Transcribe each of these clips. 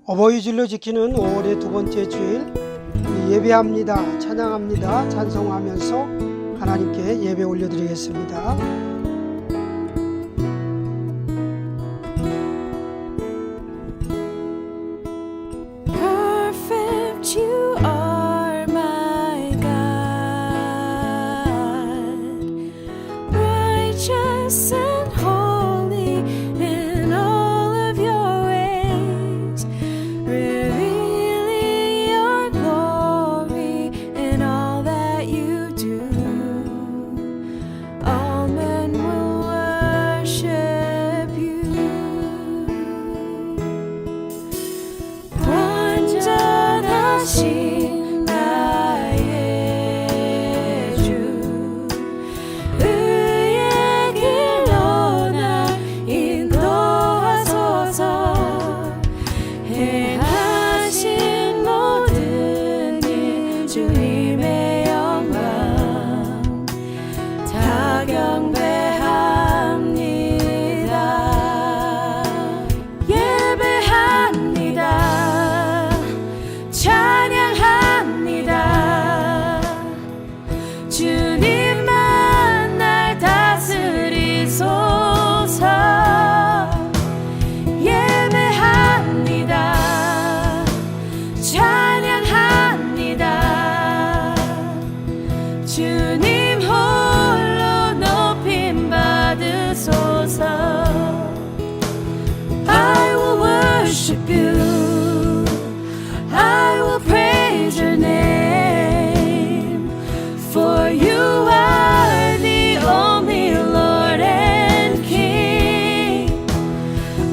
어버이주일로 지키는 5월의 두 번째 주일, 예배합니다, 찬양합니다, 찬송하면서 하나님께 예배 올려드리겠습니다. Perfect you are my God, righteous and holy in all of your ways, revealing your glory in all that you do. All men will worship you. 완전하신 나의 주, 의의 길로 날 인도하소서. 행하신 모든 일 주님의 영광 다 경배합니다. 예배합니다. 찬양합니다. 주님만 날 다스리소서. 예배합니다. 찬양합니다. 주님 홀로 높임 받으소서. I will worship you. I will praise your name, for you are the only Lord and King.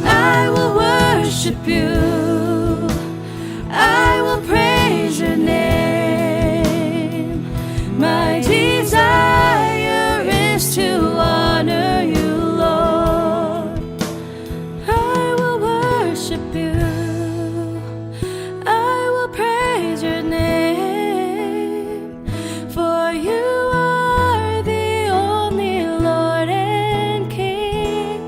I will worship you. I will praise your name. My desire is to honor you, Lord. I will worship you. I will praise your name, for you are the only Lord and King.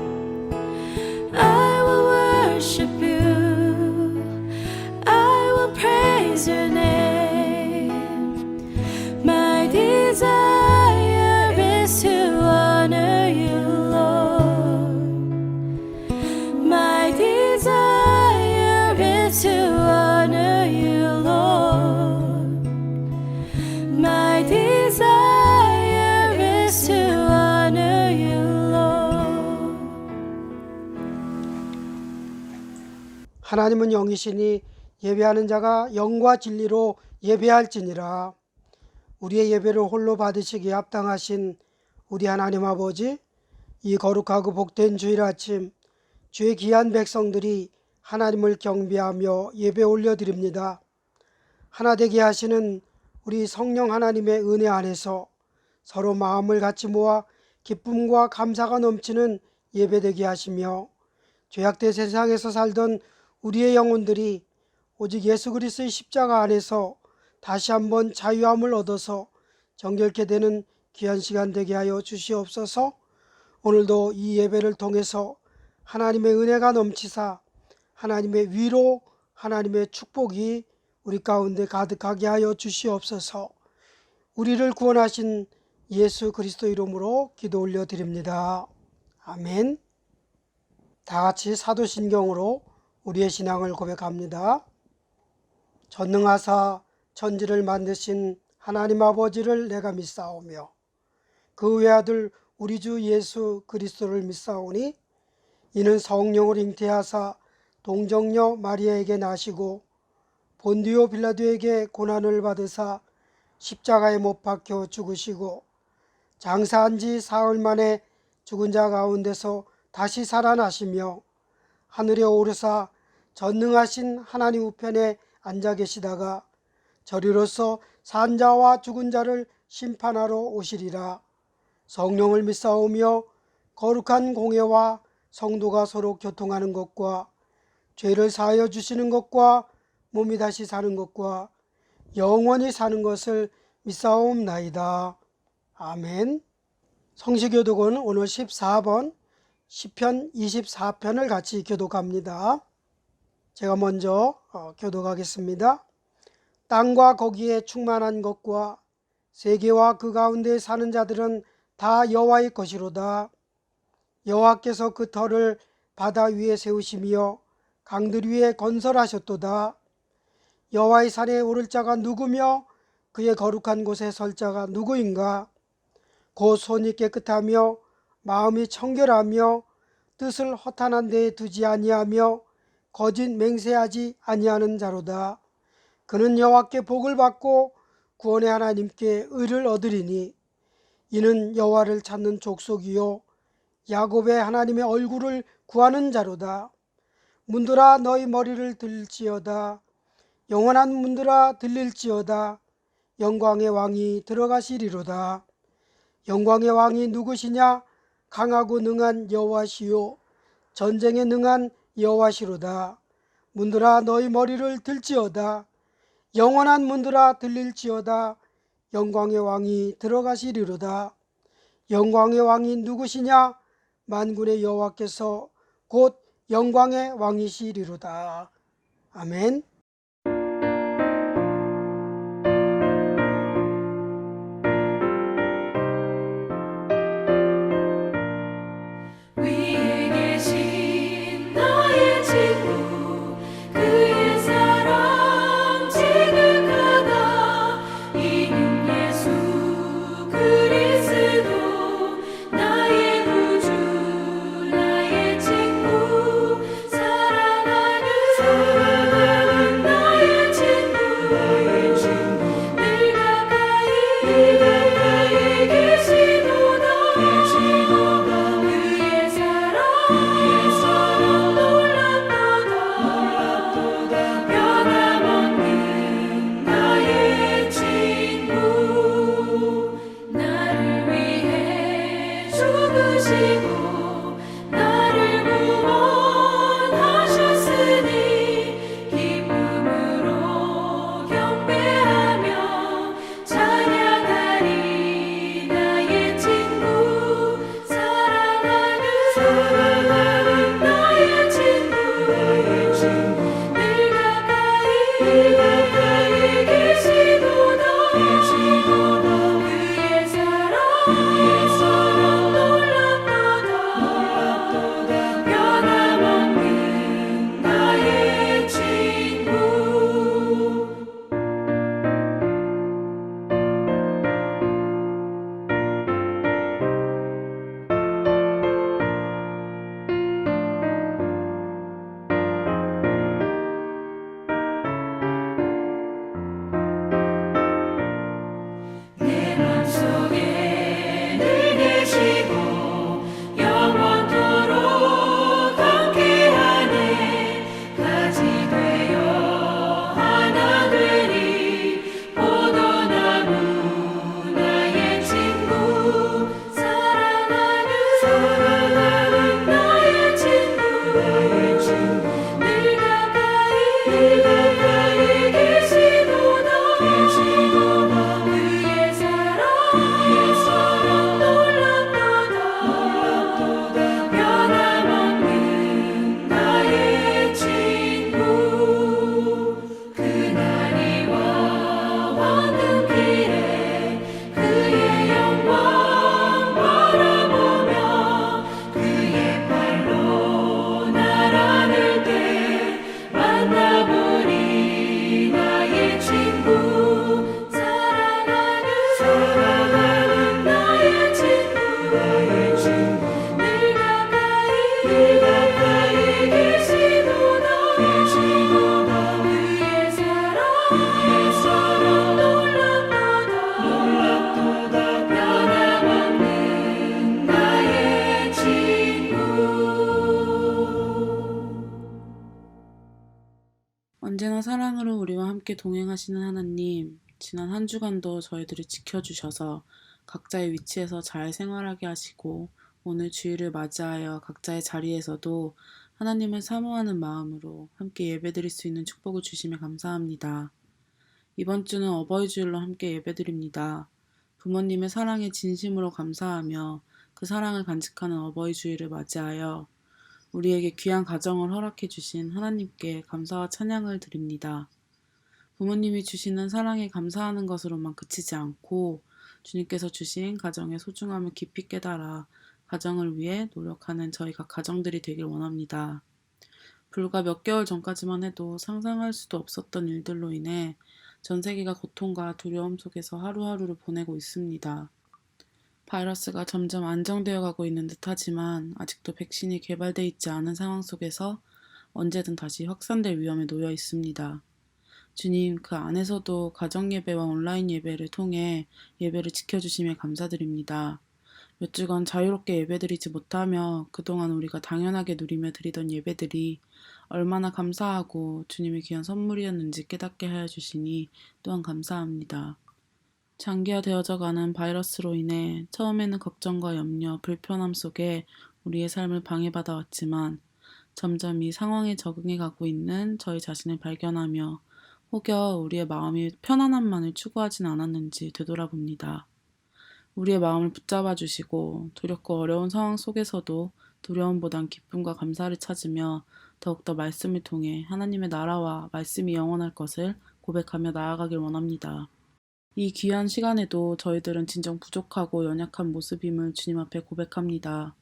I will worship you. I will praise your name. My desire is to honor you, Lord. My desire is to honor you, Lord. My desire is to honor you, Lord. 하나님은 영이시니 예배하는 자가 영과 진리로 예배할지니라. 우리의 예배를 홀로 받으시기에 합당하신 우리 하나님 아버지, 이 거룩하고 복된 주일 아침 주의 귀한 백성들이 하나님을 경배하며 예배 올려드립니다. 하나 되게 하시는 우리 성령 하나님의 은혜 안에서 서로 마음을 같이 모아 기쁨과 감사가 넘치는 예배되게 하시며, 죄악된 세상에서 살던 우리의 영혼들이 오직 예수 그리스도의 십자가 안에서 다시 한번 자유함을 얻어서 정결케 되는 귀한 시간 되게 하여 주시옵소서. 오늘도 이 예배를 통해서 하나님의 은혜가 넘치사 하나님의 위로, 하나님의 축복이 우리 가운데 가득하게 하여 주시옵소서. 우리를 구원하신 예수 그리스도 이름으로 기도 올려드립니다. 아멘. 다 같이 사도신경으로 우리의 신앙을 고백합니다. 전능하사 천지를 만드신 하나님 아버지를 내가 믿사오며 그 외아들 우리 주 예수 그리스도를 믿사오니 이는 성령을 잉태하사 동정녀 마리아에게 나시고 본디오 빌라도에게 고난을 받으사 십자가에 못 박혀 죽으시고 장사한 지 사흘 만에 죽은 자 가운데서 다시 살아나시며 하늘에 오르사 전능하신 하나님 우편에 앉아 계시다가 저리로서 산 자와 죽은 자를 심판하러 오시리라. 성령을 믿사오며 거룩한 공회와 성도가 서로 교통하는 것과 죄를 사하여 주시는 것과 몸이 다시 사는 것과 영원히 사는 것을 믿사옵나이다. 아멘. 성시교독은 오늘 14번 시편 24편을 같이 교독합니다. 제가 먼저 교독하겠습니다. 땅과 거기에 충만한 것과 세계와 그 가운데 사는 자들은 다 여호와의 것이로다. 여호와께서 그 터를 바다 위에 세우시며 강들 위에 건설하셨도다. 여호와의 산에 오를 자가 누구며 그의 거룩한 곳에 설 자가 누구인가? 곧 손이 깨끗하며 마음이 청결하며 뜻을 허탄한 데에 두지 아니하며 거짓 맹세하지 아니하는 자로다. 그는 여호와께 복을 받고 구원의 하나님께 의를 얻으리니 이는 여호와를 찾는 족속이요 야곱의 하나님의 얼굴을 구하는 자로다. 문들아 너희 머리를 들지어다. 영원한 문들아 들릴지어다. 영광의 왕이 들어가시리로다. 영광의 왕이 누구시냐? 강하고 능한 여호와시요 전쟁에 능한 여호와시로다. 문들아 너희 머리를 들지어다. 영원한 문들아 들릴지어다. 영광의 왕이 들어가시리로다. 영광의 왕이 누구시냐? 만군의 여호와께서 곧 영광의 왕이시리로다. 아멘. 위에 계신 나의 친구 그의 사랑 지극하다. 이는 예수 그리스도 나의 구주 나의 친구 사랑하는 나의 친구 늘 가까이 계시도다. 그의 사랑 놀랍도다. 변함없는 나의 친구 나를 위해 죽으시고 나를 구원하셨으니 기쁨으로 경배하며 찬양하리. 나의 친구 사랑하는 나의 친구 늘 가까이 계시도다. 그의 사랑 놀랍도다. 변함없는 나의 친구 내 맘속에 늘 계시고 영원토록 함께하네. 가지 되어 하나 되리 포도나무 나의 친구 사랑하는 나의 친구 늘 가까이 계시도다. 그의 사랑 놀랍도다. 변함없는 나의 친구 그날이와 황금길에 그의 영광 바라보며 그의 팔로 날 안을 때 만나보리. 나의 친구 사랑하는 나의 친구 늘 가까이 계시도다. 그의 사랑 놀랍도다. 변함없는 나의 친구 언제나 사랑으로 우리와 함께 동행하시는 하나님, 지난 한 주간도 저희들을 지켜주셔서 각자의 위치에서 잘 생활하게 하시고 오늘 주일을 맞이하여 각자의 자리에서도 하나님을 사모하는 마음으로 함께 예배드릴 수 있는 축복을 주시며 감사합니다. 이번 주는 어버이 주일로 함께 예배드립니다. 부모님의 사랑에 진심으로 감사하며 그 사랑을 간직하는 어버이 주일을 맞이하여 우리에게 귀한 가정을 허락해 주신 하나님께 감사와 찬양을 드립니다. 부모님이 주시는 사랑에 감사하는 것으로만 그치지 않고 주님께서 주신 가정의 소중함을 깊이 깨달아 가정을 위해 노력하는 저희가 가정들이 되길 원합니다. 불과 몇 개월 전까지만 해도 상상할 수도 없었던 일들로 인해 전 세계가 고통과 두려움 속에서 하루하루를 보내고 있습니다. 바이러스가 점점 안정되어 가고 있는 듯하지만 아직도 백신이 개발돼 있지 않은 상황 속에서 언제든 다시 확산될 위험에 놓여 있습니다. 주님, 그 안에서도 가정 예배와 온라인 예배를 통해 예배를 지켜주심에 감사드립니다. 몇 주간 자유롭게 예배드리지 못하며 그동안 우리가 당연하게 누리며 드리던 예배들이 얼마나 감사하고 주님의 귀한 선물이었는지 깨닫게 하여 주시니 또한 감사합니다. 장기화되어져 가는 바이러스로 인해 처음에는 걱정과 염려, 불편함 속에 우리의 삶을 방해받아 왔지만 점점 이 상황에 적응해 가고 있는 저희 자신을 발견하며 혹여 우리의 마음이 편안함만을 추구하진 않았는지 되돌아봅니다. 우리의 마음을 붙잡아 주시고 두렵고 어려운 상황 속에서도 두려움보단 기쁨과 감사를 찾으며 더욱더 말씀을 통해 하나님의 나라와 말씀이 영원할 것을 고백하며 나아가길 원합니다. 이 귀한 시간에도 저희들은 진정 부족하고 연약한 모습임을 주님 앞에 고백합니다.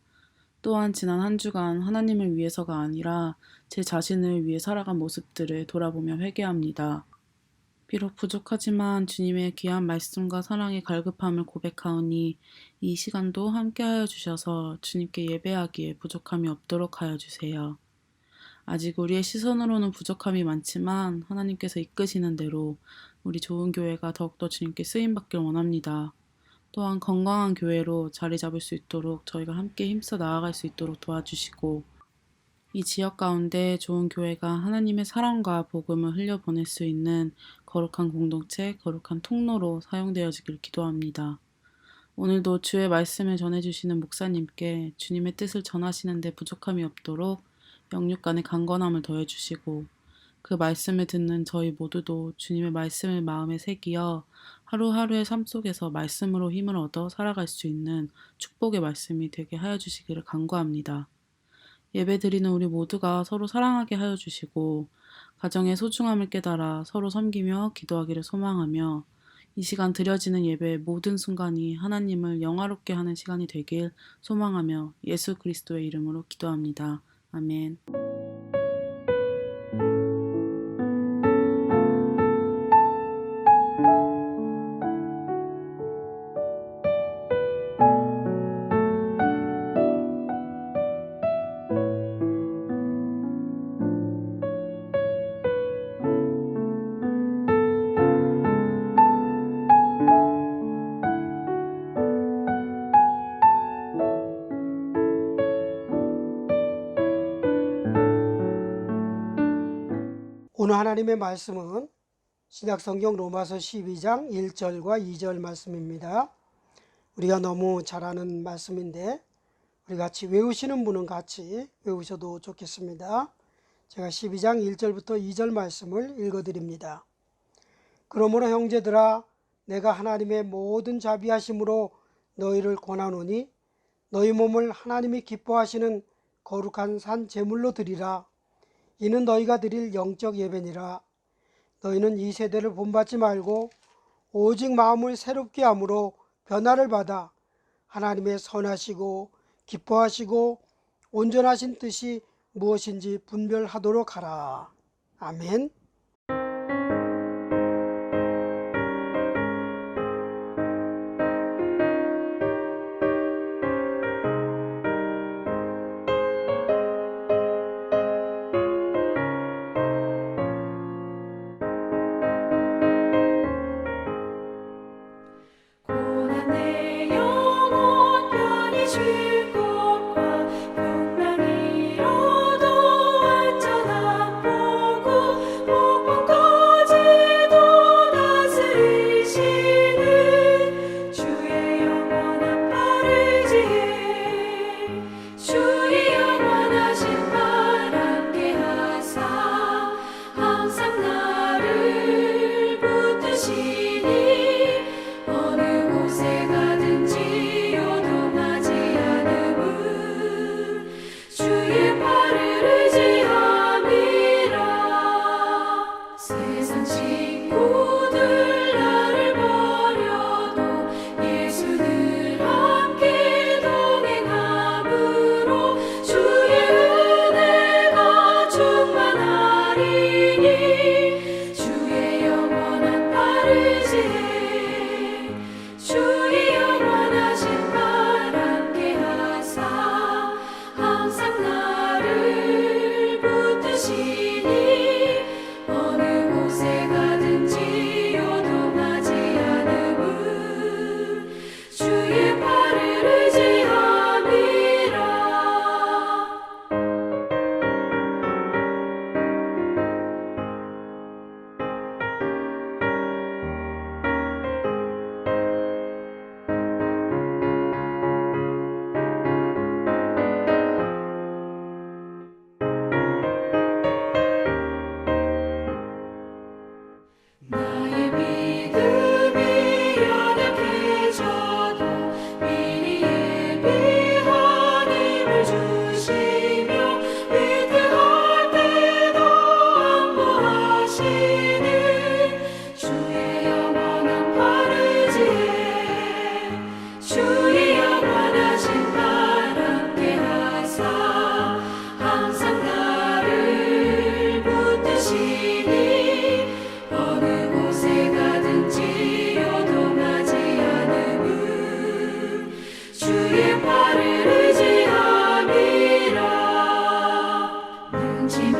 또한 지난 한 주간 하나님을 위해서가 아니라 제 자신을 위해 살아간 모습들을 돌아보며 회개합니다. 비록 부족하지만 주님의 귀한 말씀과 사랑의 갈급함을 고백하오니 이 시간도 함께하여 주셔서 주님께 예배하기에 부족함이 없도록 하여 주세요. 아직 우리의 시선으로는 부족함이 많지만 하나님께서 이끄시는 대로 우리 좋은 교회가 더욱더 주님께 쓰임받길 원합니다. 또한 건강한 교회로 자리 잡을 수 있도록 저희가 함께 힘써 나아갈 수 있도록 도와주시고 이 지역 가운데 좋은 교회가 하나님의 사랑과 복음을 흘려보낼 수 있는 거룩한 공동체, 거룩한 통로로 사용되어지길 기도합니다. 오늘도 주의 말씀을 전해주시는 목사님께 주님의 뜻을 전하시는 데 부족함이 없도록 영육 간의 강건함을 더해주시고 그 말씀을 듣는 저희 모두도 주님의 말씀을 마음에 새기어 하루하루의 삶 속에서 말씀으로 힘을 얻어 살아갈 수 있는 축복의 말씀이 되게 하여 주시기를 간구합니다. 예배 드리는 우리 모두가 서로 사랑하게 하여 주시고 가정의 소중함을 깨달아 서로 섬기며 기도하기를 소망하며 이 시간 드려지는 예배의 모든 순간이 하나님을 영화롭게 하는 시간이 되길 소망하며 예수 그리스도의 이름으로 기도합니다. 아멘. 오늘 하나님의 말씀은 신약성경 로마서 12장 1절과 2절 말씀입니다. 우리가 너무 잘 아는 말씀인데 우리 같이 외우시는 분은 같이 외우셔도 좋겠습니다. 제가 12장 1절부터 2절 말씀을 읽어드립니다. 그러므로 형제들아 내가 하나님의 모든 자비하심으로 너희를 권하노니 너희 몸을 하나님이 기뻐하시는 거룩한 산 제물로 드리라. 이는 너희가 드릴 영적 예배니라. 너희는 이 세대를 본받지 말고 오직 마음을 새롭게 함으로 변화를 받아 하나님의 선하시고 기뻐하시고 온전하신 뜻이 무엇인지 분별하도록 하라. 아멘. 고난 내 영혼 편히 쉴 곳과 평강 이로도 완전한 복음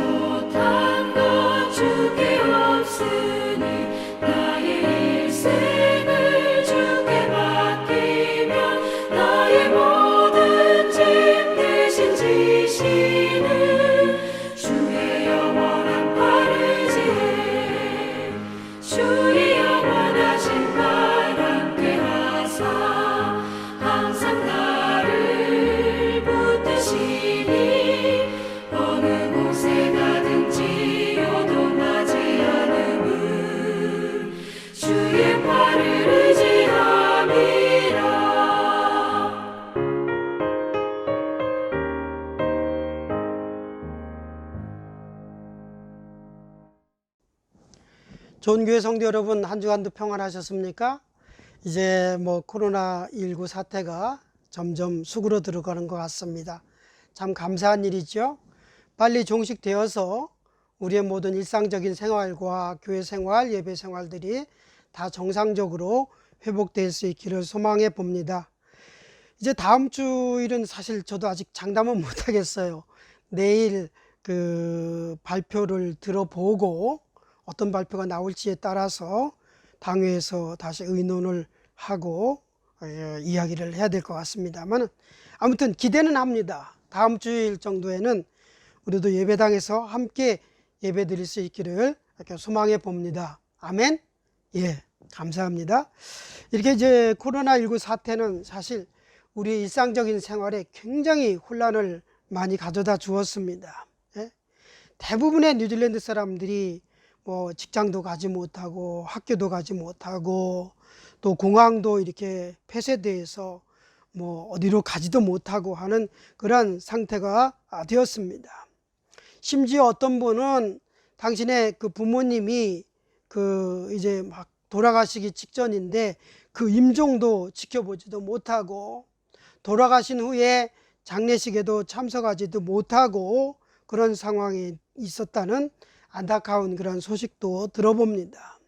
못한 것 주께 없으니 나의 일생을 주께 맡기며 나의 모든 짐 대신 지시는 주의 영원한 팔을 지해 주의 영원하신 팔 함께 하사 항상 나를 붙드시니 어느 곳에 가든지 요동하지 않음은 주의 팔을 의지함이라. 좋은 교회 성도 여러분, 한 주간도 평안하셨습니까? 이제 코로나19 사태가 점점 수그러 들어가는 것 같습니다. 참 감사한 일이죠. 빨리 종식되어서 우리의 모든 일상적인 생활과 교회 생활, 예배 생활들이 다 정상적으로 회복될 수 있기를 소망해 봅니다. 이제 다음 주일은 사실 저도 아직 장담은 못 하겠어요. 내일 그 발표를 들어보고 어떤 발표가 나올지에 따라서 당회에서 다시 의논을 하고 이야기를 해야 될 것 같습니다만, 아무튼 기대는 합니다. 다음 주일 정도에는 우리도 예배당에서 함께 예배 드릴 수 있기를 이렇게 소망해 봅니다. 아멘. 예, 감사합니다. 이렇게 이제 코로나19 사태는 사실 우리 일상적인 생활에 굉장히 혼란을 많이 가져다 주었습니다. 예? 대부분의 뉴질랜드 사람들이 직장도 가지 못하고 학교도 가지 못하고 또 공항도 이렇게 폐쇄돼서 어디로 가지도 못하고 하는 그런 상태가 되었습니다. 심지어 어떤 분은 당신의 그 부모님이 이제 막 돌아가시기 직전인데 그 임종도 지켜보지도 못하고 돌아가신 후에 장례식에도 참석하지도 못하고 그런 상황이 있었다는 안타까운 그런 소식도 들어봅니다.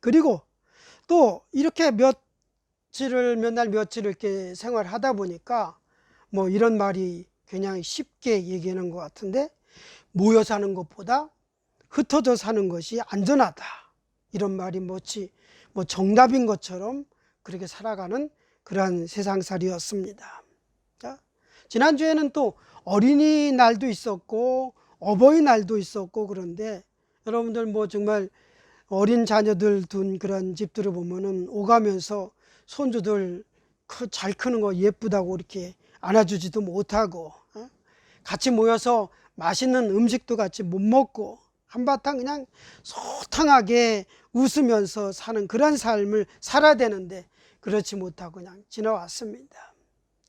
그리고 또 이렇게 몇 날 며칠 이렇게 생활하다 보니까 이런 말이 그냥 쉽게 얘기하는 것 같은데, 모여 사는 것보다 흩어져 사는 것이 안전하다, 이런 말이 정답인 것처럼 그렇게 살아가는 그러한 세상살이었습니다. 자, 지난주에는 또 어린이날도 있었고 어버이날도 있었고, 그런데 여러분들 정말 어린 자녀들 둔 그런 집들을 보면은 오가면서 손주들 잘 크는 거 예쁘다고 이렇게 안아주지도 못하고, 같이 모여서 맛있는 음식도 같이 못 먹고 한바탕 그냥 소탕하게 웃으면서 사는 그런 삶을 살아야 되는데 그렇지 못하고 그냥 지나왔습니다.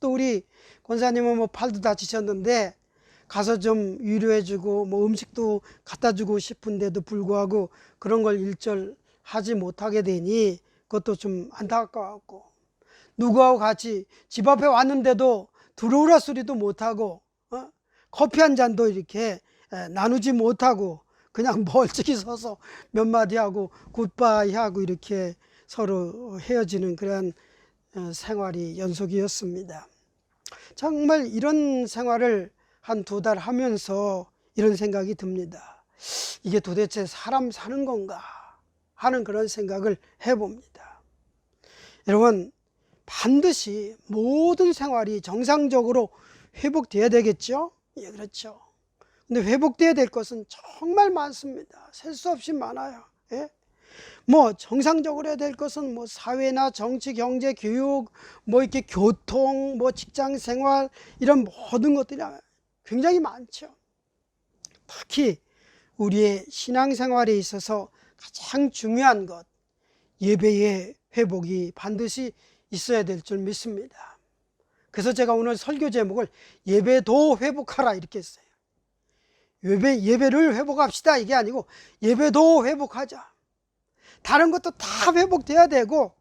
또 우리 권사님은 팔도 다치셨는데 가서 좀 위로해주고 음식도 갖다 주고 싶은데도 불구하고 그런 걸 일절하지 못하게 되니 그것도 좀 안타까웠고, 누구하고 같이 집 앞에 왔는데도 들어오라 소리도 못하고 커피 한 잔도 이렇게 나누지 못하고 그냥 멀찍이 서서 몇 마디 하고 굿바이 하고 이렇게 서로 헤어지는 그런 생활이 연속이었습니다. 정말 이런 생활을 한 2달 하면서 이런 생각이 듭니다. 이게 도대체 사람 사는 건가 하는 그런 생각을 해봅니다. 여러분, 반드시 모든 생활이 정상적으로 회복돼야 되겠죠? 예, 그렇죠. 근데 회복돼야 될 것은 정말 많습니다. 셀 수 없이 많아요. 예? 정상적으로 해야 될 것은 사회나 정치, 경제, 교육, 이렇게 교통, 직장 생활, 이런 모든 것들이 굉장히 많죠. 특히 우리의 신앙생활에 있어서 가장 중요한 것, 예배의 회복이 반드시 있어야 될 줄 믿습니다. 그래서 제가 오늘 설교 제목을 예배도 회복하라 이렇게 했어요. 예배를 회복합시다 이게 아니고 예배도 회복하자. 다른 것도 다 회복돼야 되고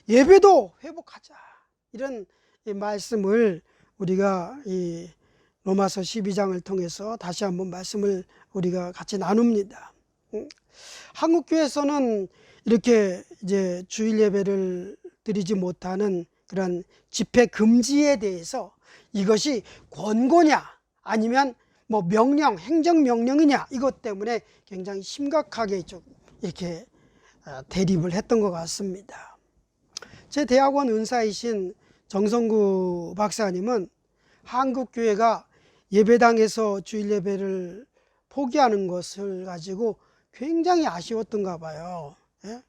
예배도 회복하자, 이런 말씀을 우리가 이 로마서 12장을 통해서 다시 한번 말씀을 우리가 같이 나눕니다. 한국교회에서는 이렇게 이제 주일 예배를 드리지 못하는 그런 집회 금지에 대해서 이것이 권고냐 아니면 뭐 명령, 행정명령이냐 이것 때문에 굉장히 심각하게 좀 이렇게 대립을 했던 것 같습니다. 제 대학원 은사이신 정성구 박사님은 한국교회가 예배당에서 주일 예배를 포기하는 것을 가지고 굉장히 아쉬웠던가 봐요. 예?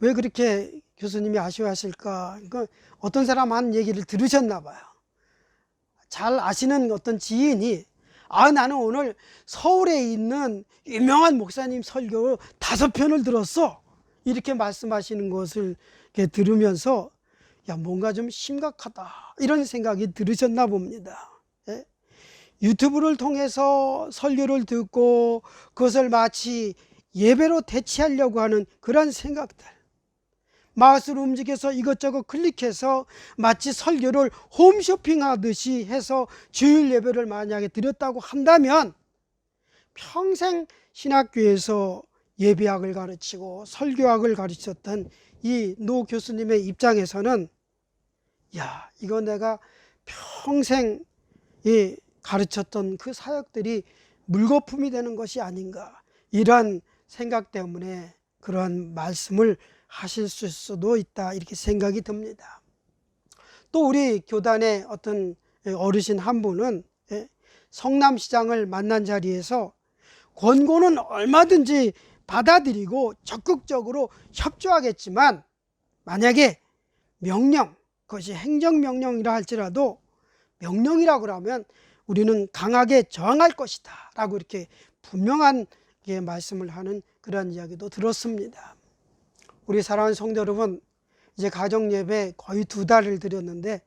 왜 그렇게 교수님이 아쉬워하실까? 그러니까 어떤 사람 한 얘기를 들으셨나 봐요. 잘 아시는 어떤 지인이 나는 오늘 서울에 있는 유명한 목사님 설교 5편을 들었어. 이렇게 말씀하시는 것을 이렇게 들으면서 뭔가 좀 심각하다 이런 생각이 들으셨나 봅니다. 예? 유튜브를 통해서 설교를 듣고 그것을 마치 예배로 대체하려고 하는 그런 생각들, 마우스를 움직여서 이것저것 클릭해서 마치 설교를 홈쇼핑하듯이 해서 주일 예배를 만약에 드렸다고 한다면 평생 신학교에서 예배학을 가르치고 설교학을 가르쳤던 이 노 교수님의 입장에서는 이거 내가 평생 가르쳤던 그 사역들이 물거품이 되는 것이 아닌가, 이러한 생각 때문에 그러한 말씀을 하실 수도 있다 이렇게 생각이 듭니다. 또 우리 교단의 어떤 어르신 한 분은 성남시장을 만난 자리에서 권고는 얼마든지 받아들이고 적극적으로 협조하겠지만 만약에 명령, 그것이 행정명령이라 할지라도 명령이라고 그러면 우리는 강하게 저항할 것이다 라고 이렇게 분명한 말씀을 하는 그런 이야기도 들었습니다. 우리 사랑하는 성도 여러분, 이제 가정예배 거의 2달을 드렸는데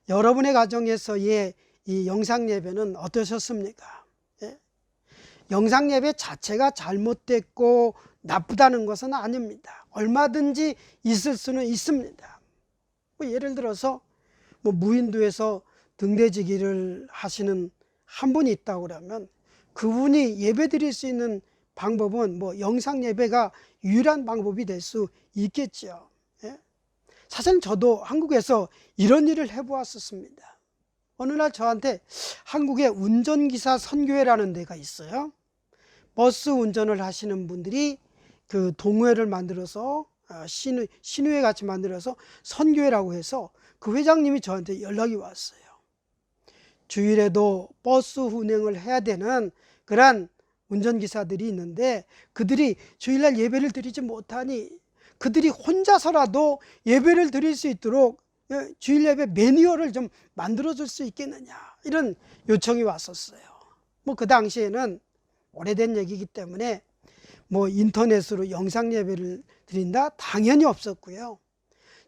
여러분의 가정에서의 이 영상예배는 어떠셨습니까? 영상예배 자체가 잘못됐고 나쁘다는 것은 아닙니다. 얼마든지 있을 수는 있습니다. 예를 들어서 무인도에서 등대지기를 하시는 한 분이 있다고 그러면 그분이 예배 드릴 수 있는 방법은 영상예배가 유일한 방법이 될 수 있겠죠. 사실 저도 한국에서 이런 일을 해보았었습니다. 어느 날 저한테 한국에 운전기사 선교회라는 데가 있어요. 버스 운전을 하시는 분들이 그 동호회를 만들어서 신우회 같이 만들어서 선교회라고 해서 그 회장님이 저한테 연락이 왔어요. 주일에도 버스 운행을 해야 되는 그런 운전기사들이 있는데 그들이 주일날 예배를 드리지 못하니 그들이 혼자서라도 예배를 드릴 수 있도록 주일 예배 매뉴얼을 좀 만들어 줄 수 있겠느냐, 이런 요청이 왔었어요. 그 당시에는 오래된 얘기이기 때문에 인터넷으로 영상 예배를 드린다? 당연히 없었고요.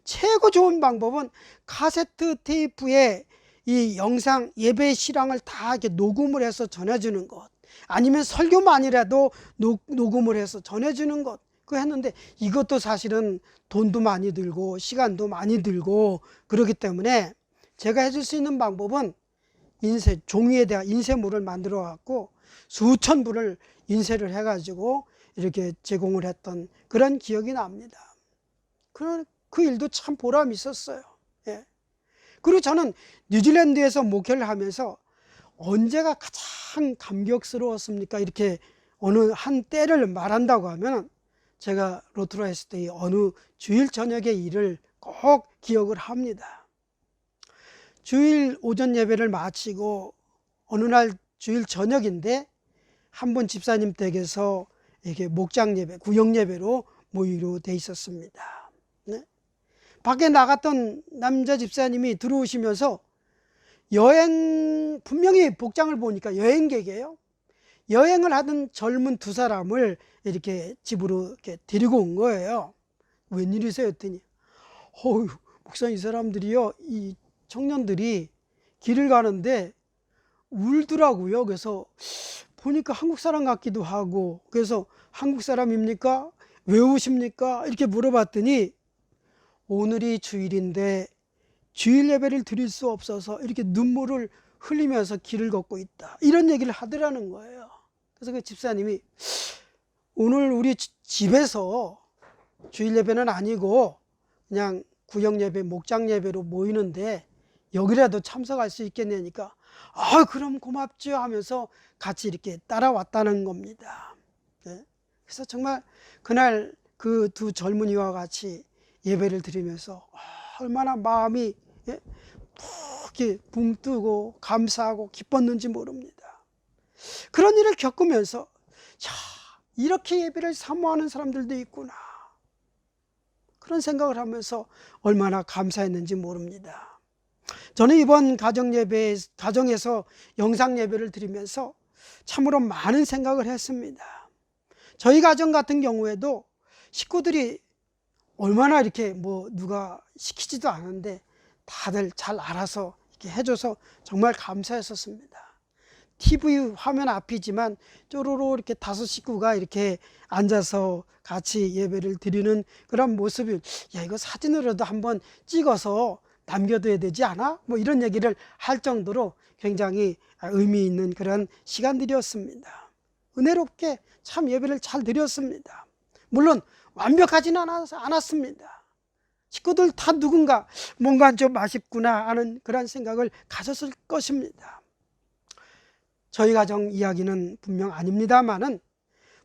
최고 좋은 방법은 카세트 테이프에 이 영상 예배 실황을 다 이렇게 녹음을 해서 전해주는 것, 아니면 설교만이라도 녹음을 해서 전해주는 것, 그거 했는데 이것도 사실은 돈도 많이 들고 시간도 많이 들고 그렇기 때문에 제가 해줄 수 있는 방법은 종이에 대한 인쇄물을 만들어 갖고 수천 부를 인쇄를 해가지고 이렇게 제공을 했던 그런 기억이 납니다. 그 일도 참 보람이 있었어요. 그리고 저는 뉴질랜드에서 목회를 하면서 언제가 가장 감격스러웠습니까? 이렇게 어느 한 때를 말한다고 하면 제가 로트로 했을 때 어느 주일 저녁의 일을 꼭 기억을 합니다. 주일 오전 예배를 마치고 어느 날 주일 저녁인데 한 분 집사님 댁에서 이렇게 목장 예배, 구역 예배로 모이로 돼 있었습니다. 밖에 나갔던 남자 집사님이 들어오시면서 분명히 복장을 보니까 여행객이에요. 여행을 하던 젊은 2사람을 이렇게 집으로 이렇게 데리고 온 거예요. 웬일이세요? 했더니 목사님, 이 사람들이요, 이 청년들이 길을 가는데 울더라고요. 그래서 보니까 한국 사람 같기도 하고, 그래서 한국 사람입니까? 왜 우십니까? 이렇게 물어봤더니 오늘이 주일인데 주일 예배를 드릴 수 없어서 이렇게 눈물을 흘리면서 길을 걷고 있다, 이런 얘기를 하더라는 거예요. 그래서 그 집사님이 오늘 우리 집에서 주일 예배는 아니고 그냥 구역 예배, 목장 예배로 모이는데 여기라도 참석할 수 있겠냐니까 그럼 고맙죠 하면서 같이 이렇게 따라왔다는 겁니다. 예? 그래서 정말 그날 그 두 젊은이와 같이 예배를 드리면서 얼마나 마음이 예? 이렇게 붕 뜨고 감사하고 기뻤는지 모릅니다. 그런 일을 겪으면서 야, 이렇게 예배를 사모하는 사람들도 있구나, 그런 생각을 하면서 얼마나 감사했는지 모릅니다. 저는 이번 가정에서 영상 예배를 드리면서 참으로 많은 생각을 했습니다. 저희 가정 같은 경우에도 식구들이 얼마나 이렇게 누가 시키지도 않은데 다들 잘 알아서 이렇게 해줘서 정말 감사했었습니다. TV 화면 앞이지만 쪼로로 이렇게 5식구가 이렇게 앉아서 같이 예배를 드리는 그런 모습이, 야, 이거 사진으로도 한번 찍어서 남겨둬야 되지 않아? 이런 얘기를 할 정도로 굉장히 의미 있는 그런 시간들이었습니다. 은혜롭게 참 예배를 잘 드렸습니다. 물론 완벽하지는 않았습니다. 식구들 다 누군가 뭔가 좀 아쉽구나 하는 그런 생각을 가졌을 것입니다. 저희 가정 이야기는 분명 아닙니다만은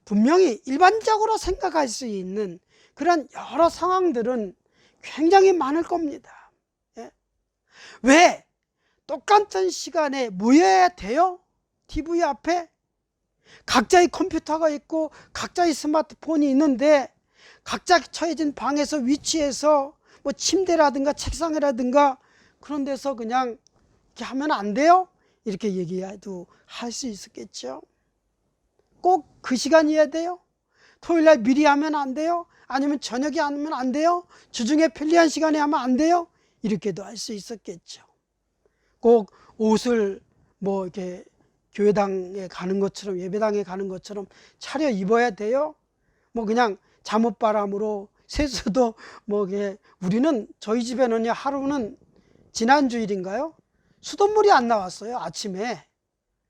분명히 일반적으로 생각할 수 있는 그런 여러 상황들은 굉장히 많을 겁니다. 예? 왜 똑같은 시간에 모여야 돼요? TV 앞에 각자의 컴퓨터가 있고 각자의 스마트폰이 있는데 각자 처해진 방에서 위치해서 침대라든가 책상이라든가 그런 데서 그냥 이렇게 하면 안 돼요? 이렇게 얘기해도 할 수 있었겠죠. 꼭 그 시간이어야 돼요? 토요일날 미리 하면 안 돼요? 아니면 저녁에 하면 안 돼요? 주중에 편리한 시간에 하면 안 돼요? 이렇게도 할 수 있었겠죠. 꼭 옷을 이렇게 교회당에 가는 것처럼, 예배당에 가는 것처럼 차려 입어야 돼요? 그냥 잠옷바람으로 세수도 우리는 저희 집에는요, 하루는 지난 주일인가요? 수돗물이 안 나왔어요. 아침에,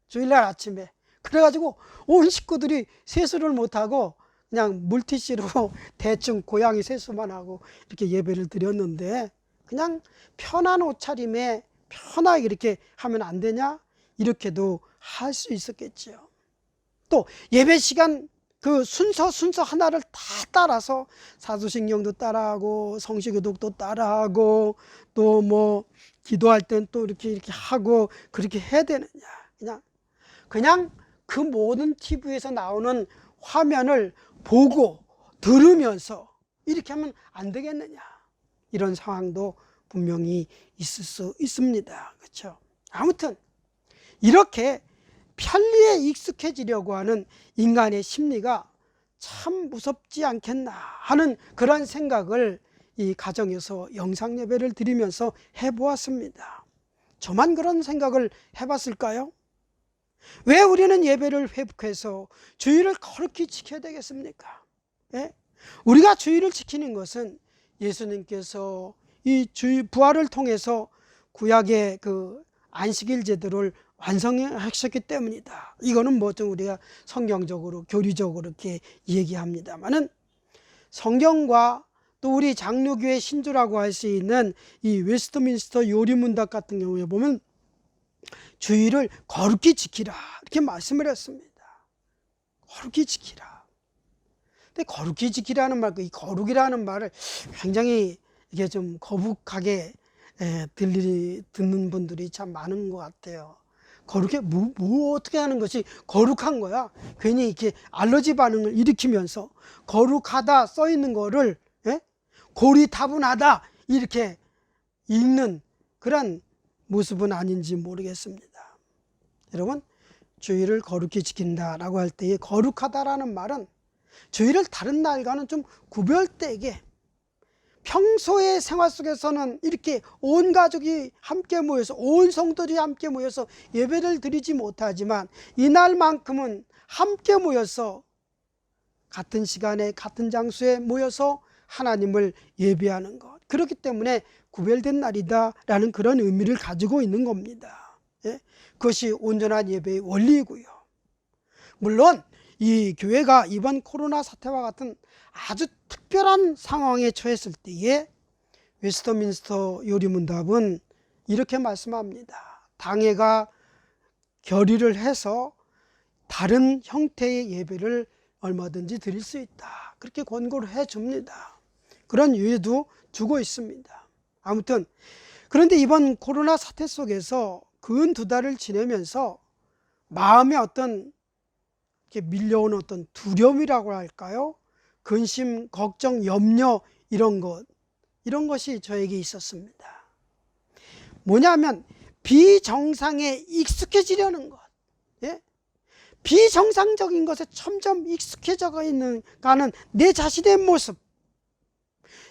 주일날 아침에. 그래가지고 온 식구들이 세수를 못하고 그냥 물티슈로 대충 고양이 세수만 하고 이렇게 예배를 드렸는데, 그냥 편한 옷차림에 편하게 이렇게 하면 안 되냐? 이렇게도 할 수 있었겠죠. 또 예배 시간 그 순서 하나를 다 따라서 사도신경도 따라하고 성시교독도 따라하고 또 기도할 땐 또 이렇게 하고 그렇게 해야 되느냐? 그냥 그 모든 TV에서 나오는 화면을 보고 들으면서 이렇게 하면 안 되겠느냐? 이런 상황도 분명히 있을 수 있습니다. 그렇죠? 아무튼 이렇게 편리에 익숙해지려고 하는 인간의 심리가 참 무섭지 않겠나 하는 그런 생각을 이 가정에서 영상 예배를 드리면서 해보았습니다. 저만 그런 생각을 해봤을까요? 왜 우리는 예배를 회복해서 주의를 거룩히 지켜야 되겠습니까? 예? 우리가 주의를 지키는 것은 예수님께서 이 부활을 통해서 구약의 그 안식일 제도를 완성하셨기 때문이다. 이거는 좀 우리가 성경적으로 교리적으로 이렇게 얘기합니다만은, 성경과 또 우리 장로교의 신조라고 할 수 있는 이 웨스트민스터 요리문답 같은 경우에 보면 주의를 거룩히 지키라 이렇게 말씀을 했습니다. 거룩히 지키라. 근데 거룩히 지키라는 말, 이 거룩이라는 말을 굉장히 이게 좀 거북하게 듣는 분들이 참 많은 것 같아요. 거룩해? 어떻게 하는 것이 거룩한 거야? 괜히 이렇게 알러지 반응을 일으키면서 거룩하다 써 있는 거를 고리타분하다 이렇게 읽는 그런 모습은 아닌지 모르겠습니다. 여러분, 주의를 거룩히 지킨다라고 할 때의 거룩하다라는 말은 주의를 다른 날과는 좀 구별되게, 평소의 생활 속에서는 이렇게 온 가족이 함께 모여서, 온 성도들이 함께 모여서 예배를 드리지 못하지만 이날만큼은 함께 모여서 같은 시간에 같은 장소에 모여서 하나님을 예배하는 것, 그렇기 때문에 구별된 날이다 라는 그런 의미를 가지고 있는 겁니다. 예? 그것이 온전한 예배의 원리이고요. 물론 이 교회가 이번 코로나 사태와 같은 아주 특별한 상황에 처했을 때에 웨스트민스터 요리문답은 이렇게 말씀합니다. 당회가 결의를 해서 다른 형태의 예배를 얼마든지 드릴 수 있다. 그렇게 권고를 해줍니다. 그런 유예도 주고 있습니다. 아무튼 그런데 이번 코로나 사태 속에서 근 2달을 지내면서 마음에 어떤 이렇게 밀려오는 어떤 두려움이라고 할까요? 근심, 걱정, 염려 이런 것이 저에게 있었습니다. 뭐냐면 비정상에 익숙해지려는 것, 예? 비정상적인 것에 점점 익숙해져 가는 내 자신의 모습,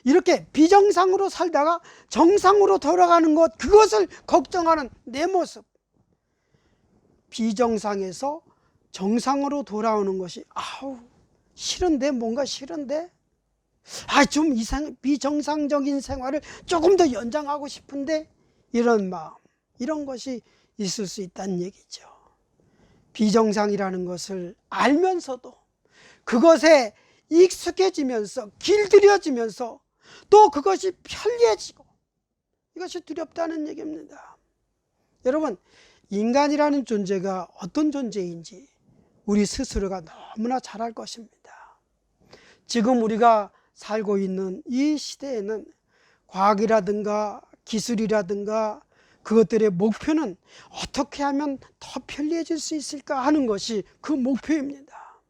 이렇게 비정상으로 살다가 정상으로 돌아가는 것, 그것을 걱정하는 내 모습, 비정상에서 정상으로 돌아오는 것이 싫은데, 뭔가 싫은데, 좀 비정상적인 생활을 조금 더 연장하고 싶은데, 이런 마음, 이런 것이 있을 수 있다는 얘기죠. 비정상이라는 것을 알면서도 그것에 익숙해지면서 길들여지면서 또 그것이 편리해지고, 이것이 두렵다는 얘기입니다. 여러분, 인간이라는 존재가 어떤 존재인지 우리 스스로가 너무나 잘 알 것입니다. 지금 우리가 살고 있는 이 시대에는 과학이라든가 기술이라든가 그것들의 목표는 어떻게 하면 더 편리해질 수 있을까 하는 것이 그 목표입니다.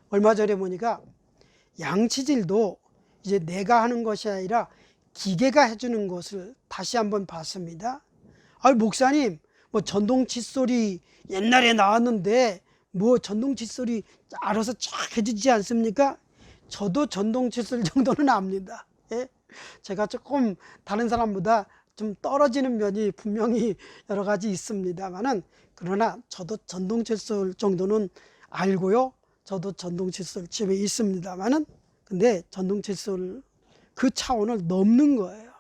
얼마 전에 보니까 양치질도 이제 내가 하는 것이 아니라 기계가 해주는 것을 다시 한번 봤습니다. 목사님, 전동 칫솔이 옛날에 나왔는데 전동 칫솔이 알아서 쫙 해주지 않습니까? 저도 전동 칫솔 정도는 압니다. 예? 제가 조금 다른 사람보다 좀 떨어지는 면이 분명히 여러 가지 있습니다만은, 그러나 저도 전동 칫솔 정도는 알고요. 저도 전동 칫솔 집에 있습니다만은, 근데 전동 칫솔 그 차원을 넘는 거예요.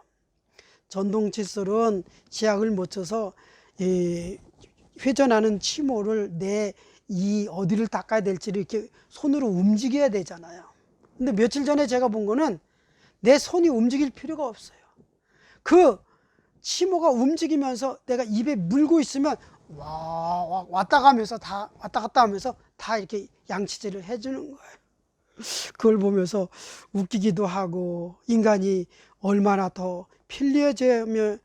전동 칫솔은 지압을 못 쳐서 회전하는 치모를 내 이 어디를 닦아야 될지를 이렇게 손으로 움직여야 되잖아요. 근데 며칠 전에 제가 본 거는 내 손이 움직일 필요가 없어요. 그 치모가 움직이면서 내가 입에 물고 있으면 왔다 갔다 하면서 다 이렇게 양치질을 해주는 거예요. 그걸 보면서 웃기기도 하고, 인간이 얼마나 더 편리해지면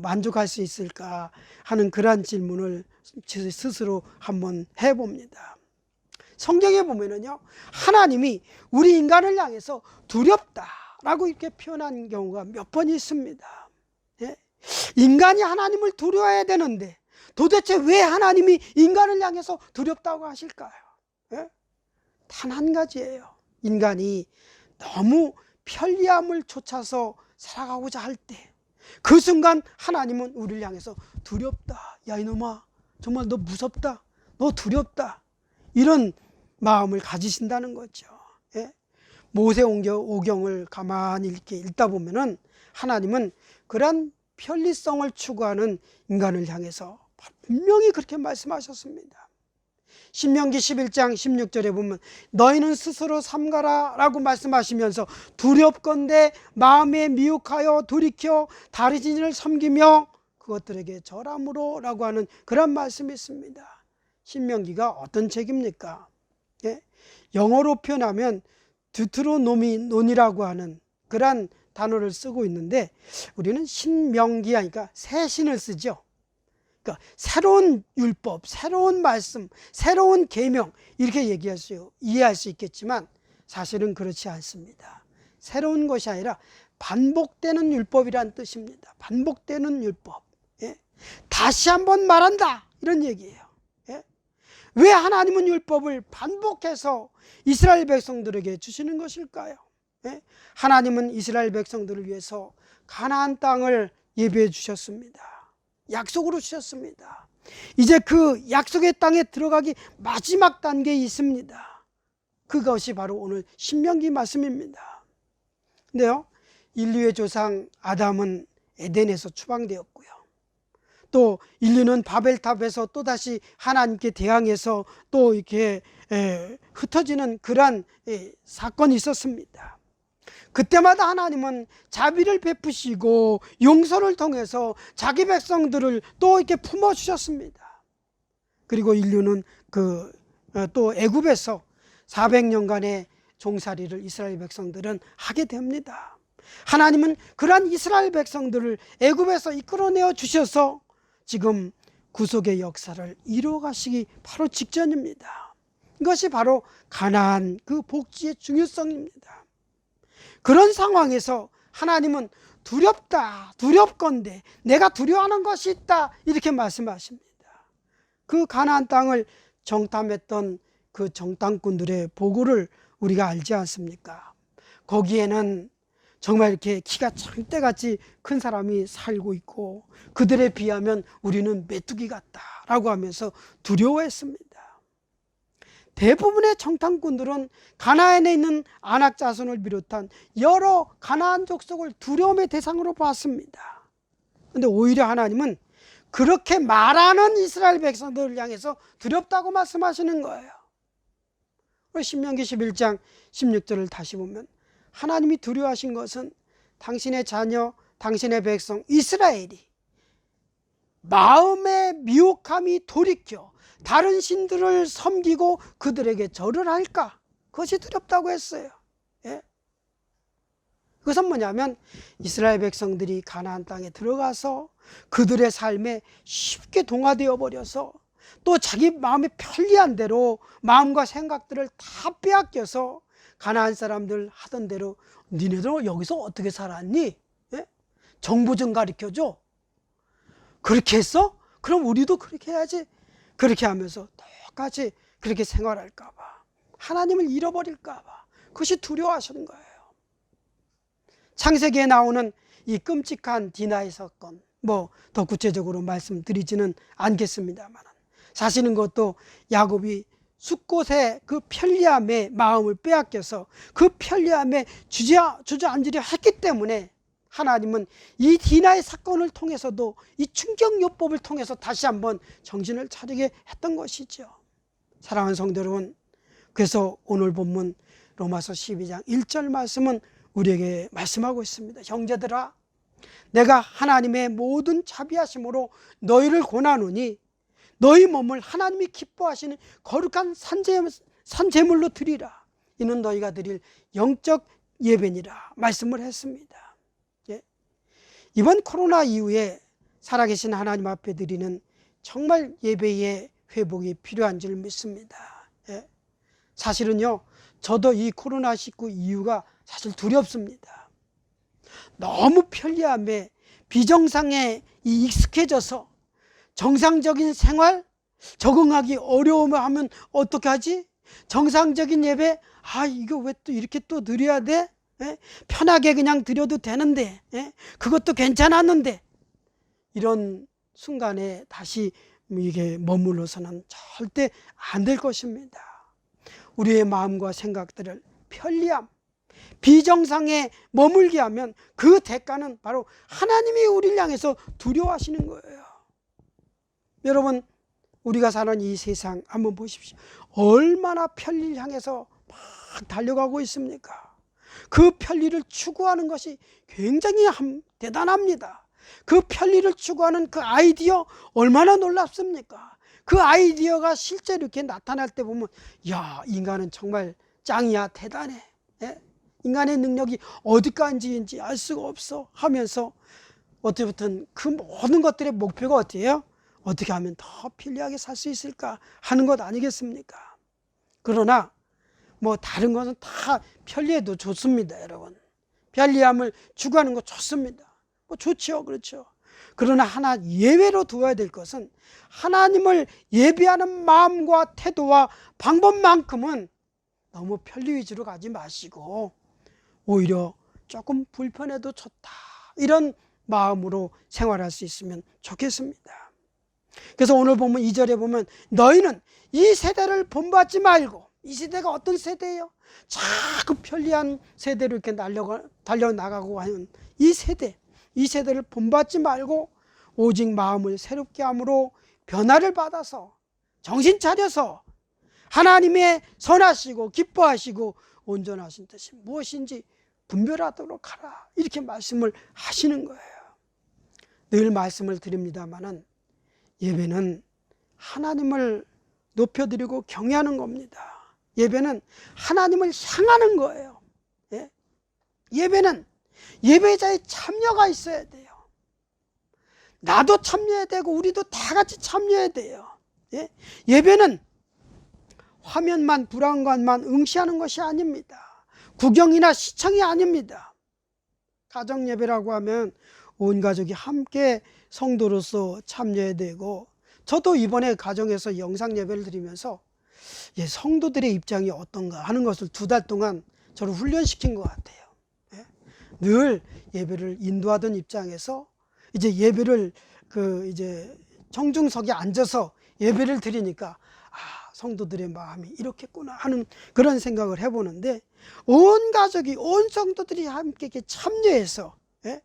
만족할 수 있을까 하는 그런 질문을 제 스스로 한번 해봅니다. 성경에 보면은요, 하나님이 우리 인간을 향해서 두렵다라고 이렇게 표현한 경우가 몇 번 있습니다. 예? 인간이 하나님을 두려워해야 되는데 도대체 왜 하나님이 인간을 향해서 두렵다고 하실까요? 예? 단 한 가지예요. 인간이 너무 편리함을 쫓아서 살아가고자 할 때, 그 순간 하나님은 우리를 향해서 두렵다, 야 이놈아 정말 너 무섭다, 너 두렵다, 이런 마음을 가지신다는 거죠. 예? 모세오경을 가만히 이렇게 읽다 보면은 하나님은 그런 편리성을 추구하는 인간을 향해서 분명히 그렇게 말씀하셨습니다. 신명기 11장 16절에 보면 너희는 스스로 삼가라 라고 말씀하시면서 두렵건대 마음에 미혹하여 돌이켜 다른 신을 섬기며 그것들에게 절함으로 라고 하는 그런 말씀이 있습니다. 신명기가 어떤 책입니까? 예? 영어로 표현하면 드우테로노미논이라고 하는 그런 단어를 쓰고 있는데, 우리는 신명기 하니까 새 신을 쓰죠. 그러니까 새로운 율법, 새로운 말씀, 새로운 계명, 이렇게 이해할 수 있겠지만 사실은 그렇지 않습니다. 새로운 것이 아니라 반복되는 율법이란 뜻입니다. 반복되는 율법. 예? 다시 한번 말한다, 이런 얘기예요. 예? 왜 하나님은 율법을 반복해서 이스라엘 백성들에게 주시는 것일까요? 예? 하나님은 이스라엘 백성들을 위해서 가나안 땅을 예비해 주셨습니다. 약속으로 주셨습니다. 이제 그 약속의 땅에 들어가기 마지막 단계에 있습니다. 그것이 바로 오늘 신명기 말씀입니다. 근데요, 인류의 조상 아담은 에덴에서 추방되었고요, 또 인류는 바벨탑에서 또다시 하나님께 대항해서 또 이렇게 흩어지는 그러한 사건이 있었습니다. 그때마다 하나님은 자비를 베푸시고 용서를 통해서 자기 백성들을 또 이렇게 품어주셨습니다. 그리고 인류는 또 애굽에서 400년간의 종살이를 이스라엘 백성들은 하게 됩니다. 하나님은 그러한 이스라엘 백성들을 애굽에서 이끌어내어 주셔서 지금 구속의 역사를 이루어가시기 바로 직전입니다. 이것이 바로 가나안 그 복지의 중요성입니다. 그런 상황에서 하나님은 두렵다, 두렵건대 내가 두려워하는 것이 있다, 이렇게 말씀하십니다. 그 가나안 땅을 정탐했던 그 정탐꾼들의 보고를 우리가 알지 않습니까? 거기에는 정말 이렇게 키가 창대같이 큰 사람이 살고 있고 그들에 비하면 우리는 메뚜기 같다라고 하면서 두려워했습니다. 대부분의 정탐꾼들은 가나안에 있는 아낙 자손을 비롯한 여러 가나안 족속을 두려움의 대상으로 봤습니다. 그런데 오히려 하나님은 그렇게 말하는 이스라엘 백성들을 향해서 두렵다고 말씀하시는 거예요. 신명기 11장 16절을 다시 보면 하나님이 두려워하신 것은 당신의 자녀, 당신의 백성 이스라엘이 마음의 미혹함이 돌이켜 다른 신들을 섬기고 그들에게 절을 할까? 그것이 두렵다고 했어요. 예? 그것은 뭐냐면 이스라엘 백성들이 가나안 땅에 들어가서 그들의 삶에 쉽게 동화되어 버려서 또 자기 마음에 편리한 대로 마음과 생각들을 다 빼앗겨서 가나안 사람들 하던 대로 니네들 여기서 어떻게 살았니? 예? 정보 좀 가르쳐줘. 그렇게 했어? 그럼 우리도 그렇게 해야지. 그렇게 하면서 똑같이 그렇게 생활할까 봐, 하나님을 잃어버릴까 봐 그것이 두려워하시는 거예요. 창세기에 나오는 이 끔찍한 디나이 사건, 더 구체적으로 말씀드리지는 않겠습니다만 사실은 그것도 야곱이 숫곳의 그 편리함에 마음을 빼앗겨서 그 편리함에 주저앉으려 했기 때문에 하나님은 이 디나의 사건을 통해서도 이 충격요법을 통해서 다시 한번 정신을 차리게 했던 것이죠. 사랑하는 성도 여러분, 그래서 오늘 본문 로마서 12장 1절 말씀은 우리에게 말씀하고 있습니다. 형제들아, 내가 하나님의 모든 자비하심으로 너희를 권하노니 너희 몸을 하나님이 기뻐하시는 거룩한 산제물로 드리라. 이는 너희가 드릴 영적 예배니라 말씀을 했습니다. 예? 이번 코로나 이후에 살아계신 하나님 앞에 드리는 정말 예배의 회복이 필요한 줄 믿습니다. 예? 사실은요, 저도 이 코로나19 이유가 사실 두렵습니다. 너무 편리함에 비정상에 익숙해져서 정상적인 생활 적응하기 어려우면 하면 어떻게 하지? 정상적인 예배, 이거 왜 또 이렇게 또 드려야 돼? 예? 편하게 그냥 드려도 되는데, 예? 그것도 괜찮았는데, 이런 순간에 다시 이게 머물러서는 절대 안 될 것입니다. 우리의 마음과 생각들을 편리함, 비정상에 머물게 하면 그 대가는 바로 하나님이 우리를 향해서 두려워하시는 거예요. 여러분, 우리가 사는 이 세상 한번 보십시오. 얼마나 편리를 향해서 막 달려가고 있습니까? 그 편리를 추구하는 것이 굉장히 대단합니다. 그 편리를 추구하는 그 아이디어 얼마나 놀랍습니까? 그 아이디어가 실제로 이렇게 나타날 때 보면, 야, 인간은 정말 짱이야, 대단해. 예? 인간의 능력이 어디까지인지 알 수가 없어 하면서 어떻게든 그 모든 것들의 목표가 어때요? 어떻게 하면 더 편리하게 살 수 있을까 하는 것 아니겠습니까? 그러나 다른 것은 다 편리해도 좋습니다, 여러분. 편리함을 추구하는 거 좋습니다. 좋죠, 그렇죠. 그러나 하나 예외로 두어야 될 것은 하나님을 예배하는 마음과 태도와 방법만큼은 너무 편리 위주로 가지 마시고 오히려 조금 불편해도 좋다, 이런 마음으로 생활할 수 있으면 좋겠습니다. 그래서 오늘 보면 2절에 보면 너희는 이 세대를 본받지 말고, 이 세대가 어떤 세대예요? 자꾸 편리한 세대로 이렇게 달려나가고 하는 이 세대를 본받지 말고 오직 마음을 새롭게 함으로 변화를 받아서 정신 차려서 하나님의 선하시고 기뻐하시고 온전하신 뜻이 무엇인지 분별하도록 하라, 이렇게 말씀을 하시는 거예요. 늘 말씀을 드립니다마는 예배는 하나님을 높여드리고 경외하는 겁니다. 예배는 하나님을 향하는 거예요. 예? 예배는 예배자의 참여가 있어야 돼요. 나도 참여해야 되고 우리도 다 같이 참여해야 돼요. 예? 예배는 화면만 불안감만 응시하는 것이 아닙니다. 구경이나 시청이 아닙니다. 가정 예배라고 하면 온 가족이 함께 성도로서 참여해야 되고, 저도 이번에 가정에서 영상 예배를 드리면서 성도들의 입장이 어떤가 하는 것을 2달 동안 저를 훈련시킨 것 같아요. 예? 늘 예배를 인도하던 입장에서 이제 예배를 이제 청중석에 앉아서 예배를 드리니까 성도들의 마음이 이렇겠구나 하는 그런 생각을 해보는데, 온 가족이 온 성도들이 함께 이렇게 참여해서, 예?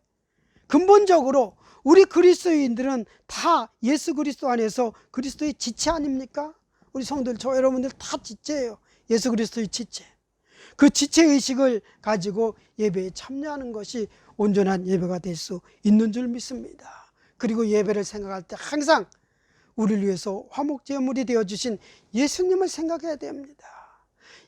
근본적으로 우리 그리스도인들은 다 예수 그리스도 안에서 그리스도의 지체 아닙니까? 우리 성도들, 저 여러분들 다 지체예요. 예수 그리스도의 지체. 그 지체의식을 가지고 예배에 참여하는 것이 온전한 예배가 될 수 있는 줄 믿습니다. 그리고 예배를 생각할 때 항상 우리를 위해서 화목제물이 되어주신 예수님을 생각해야 됩니다.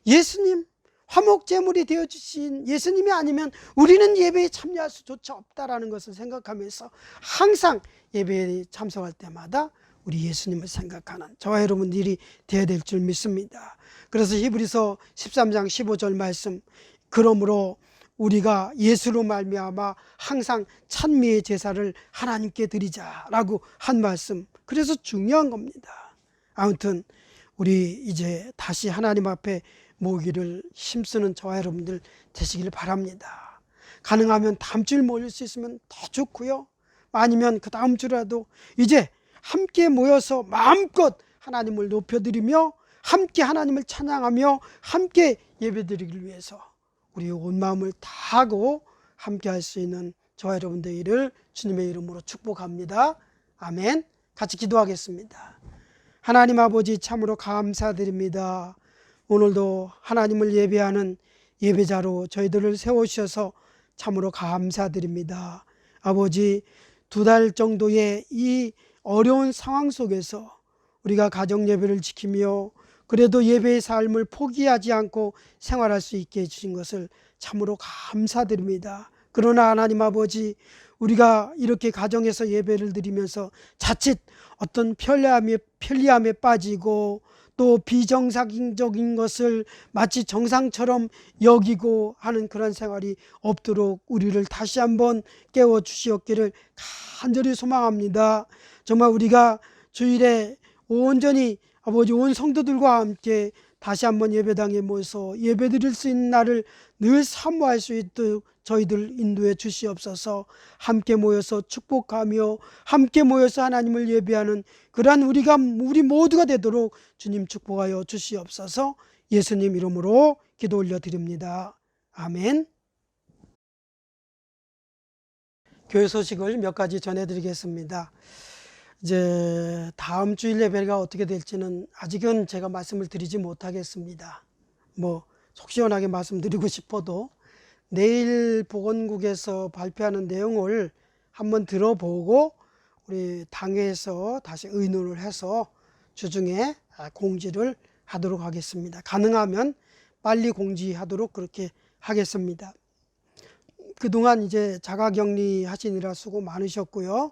예수님, 화목제물이 되어주신 예수님이 아니면 우리는 예배에 참여할 수조차 없다라는 것을 생각하면서 항상 예배에 참석할 때마다 우리 예수님을 생각하는 저와 여러분들이 되어야 될 줄 믿습니다. 그래서 히브리서 13장 15절 말씀, 그러므로 우리가 예수로 말미암아 항상 찬미의 제사를 하나님께 드리자라고 한 말씀, 그래서 중요한 겁니다. 아무튼 우리 이제 다시 하나님 앞에 모이기를 힘쓰는 저와 여러분들 되시길 바랍니다. 가능하면 다음 주일 모일 수 있으면 더 좋고요. 아니면 그 다음 주라도 이제 함께 모여서 마음껏 하나님을 높여드리며 함께 하나님을 찬양하며 함께 예배드리기 위해서 우리 온 마음을 다하고 함께 할 수 있는 저와 여러분들을 주님의 이름으로 축복합니다. 아멘. 같이 기도하겠습니다. 하나님 아버지, 참으로 감사드립니다. 오늘도 하나님을 예배하는 예배자로 저희들을 세우셔서 참으로 감사드립니다. 아버지, 2달 정도의 이 어려운 상황 속에서 우리가 가정 예배를 지키며 그래도 예배의 삶을 포기하지 않고 생활할 수 있게 해주신 것을 참으로 감사드립니다. 그러나 하나님 아버지, 우리가 이렇게 가정에서 예배를 드리면서 자칫 어떤 편리함에 빠지고 또 비정상적인 것을 마치 정상처럼 여기고 하는 그런 생활이 없도록 우리를 다시 한번 깨워주시옵기를 간절히 소망합니다. 정말 우리가 주일에 온전히 아버지 온 성도들과 함께 다시 한번 예배당에 모여서 예배드릴 수 있는 날을 늘 사모할 수 있도록 저희들 인도해 주시옵소서. 함께 모여서 축복하며 함께 모여서 하나님을 예배하는 그러한 우리 모두가 되도록 주님 축복하여 주시옵소서. 예수님 이름으로 기도 올려드립니다. 아멘. 교회 소식을 몇 가지 전해드리겠습니다. 이제 다음 주일 예배가 어떻게 될지는 아직은 제가 말씀을 드리지 못하겠습니다. 속 시원하게 말씀드리고 싶어도 내일 보건국에서 발표하는 내용을 한번 들어보고 우리 당회에서 다시 의논을 해서 주중에 공지를 하도록 하겠습니다. 가능하면 빨리 공지하도록 그렇게 하겠습니다. 그동안 이제 자가격리 하시느라 수고 많으셨고요.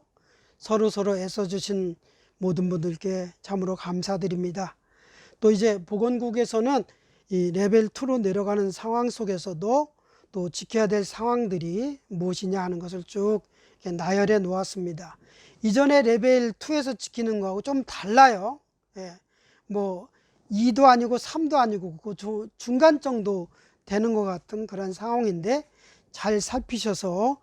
서로 애써주신 모든 분들께 참으로 감사드립니다. 또 이제 보건국에서는 이 레벨 2로 내려가는 상황 속에서도 또 지켜야 될 상황들이 무엇이냐 하는 것을 쭉 나열해 놓았습니다. 이전에 레벨 2에서 지키는 거하고 좀 달라요. 2도 아니고 3도 아니고 그 중간 정도 되는 것 같은 그런 상황인데 잘 살피셔서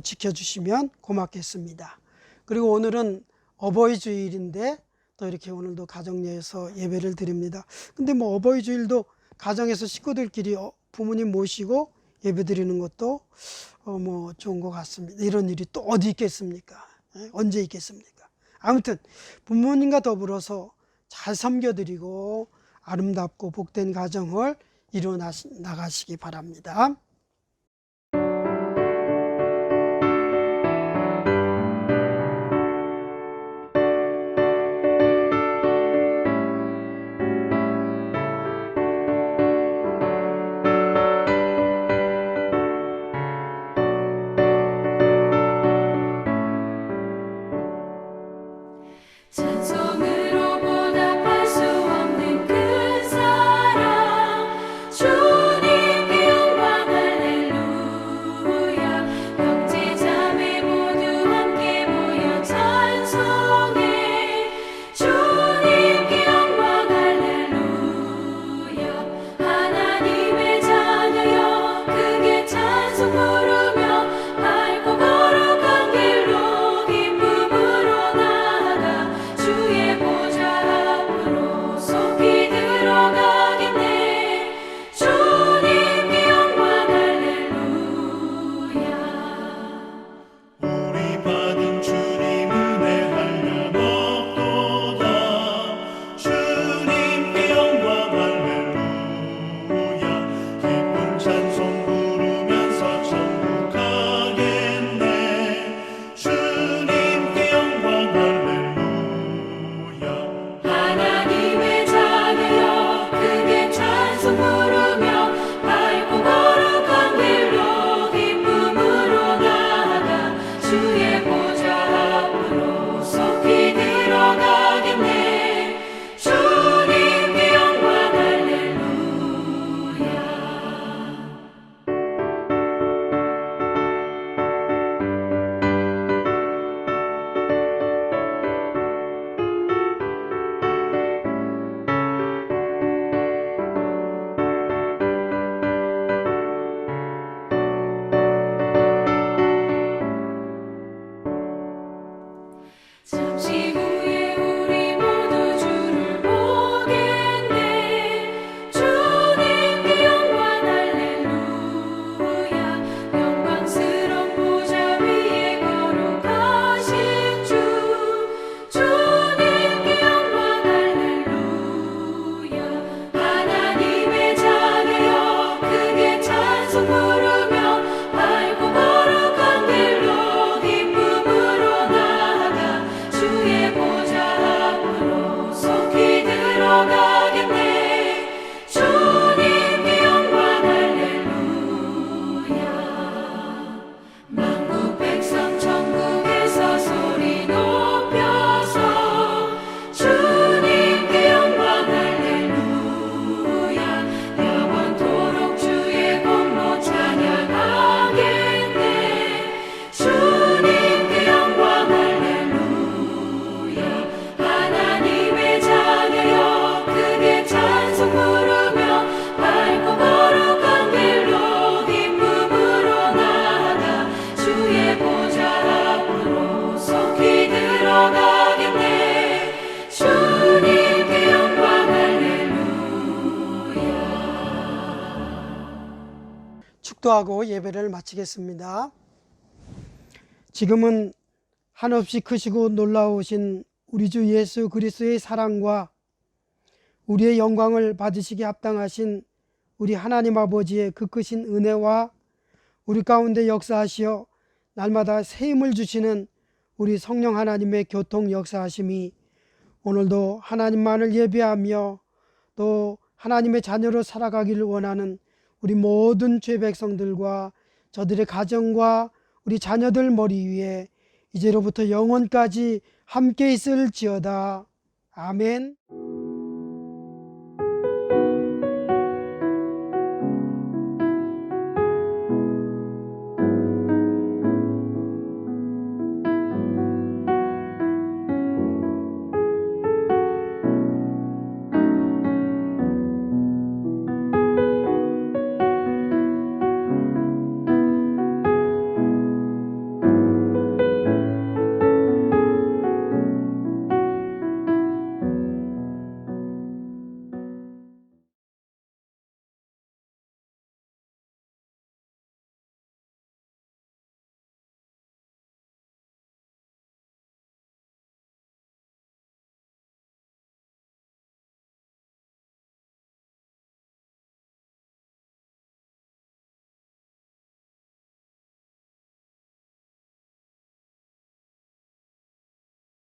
지켜주시면 고맙겠습니다. 그리고 오늘은 어버이 주일인데 또 이렇게 오늘도 가정 내에서 예배를 드립니다. 근데 어버이 주일도 가정에서 식구들끼리 부모님 모시고 예배 드리는 것도 좋은 것 같습니다. 이런 일이 또 어디 있겠습니까? 언제 있겠습니까? 아무튼 부모님과 더불어서 잘 섬겨드리고 아름답고 복된 가정을 이루어 나가시기 바랍니다. 축도하고 예배를 마치겠습니다. 지금은 한없이 크시고 놀라우신 우리 주 예수 그리스도의 사랑과 우리의 영광을 받으시기에 합당하신 우리 하나님 아버지의 그 크신 은혜와 우리 가운데 역사하시어 날마다 새 힘을 주시는 우리 성령 하나님의 교통 역사하심이 오늘도 하나님만을 예배하며 또 하나님의 자녀로 살아가기를 원하는 우리 모든 죄 백성들과 저들의 가정과 우리 자녀들 머리 위에 이제로부터 영원까지 함께 있을지어다. 아멘.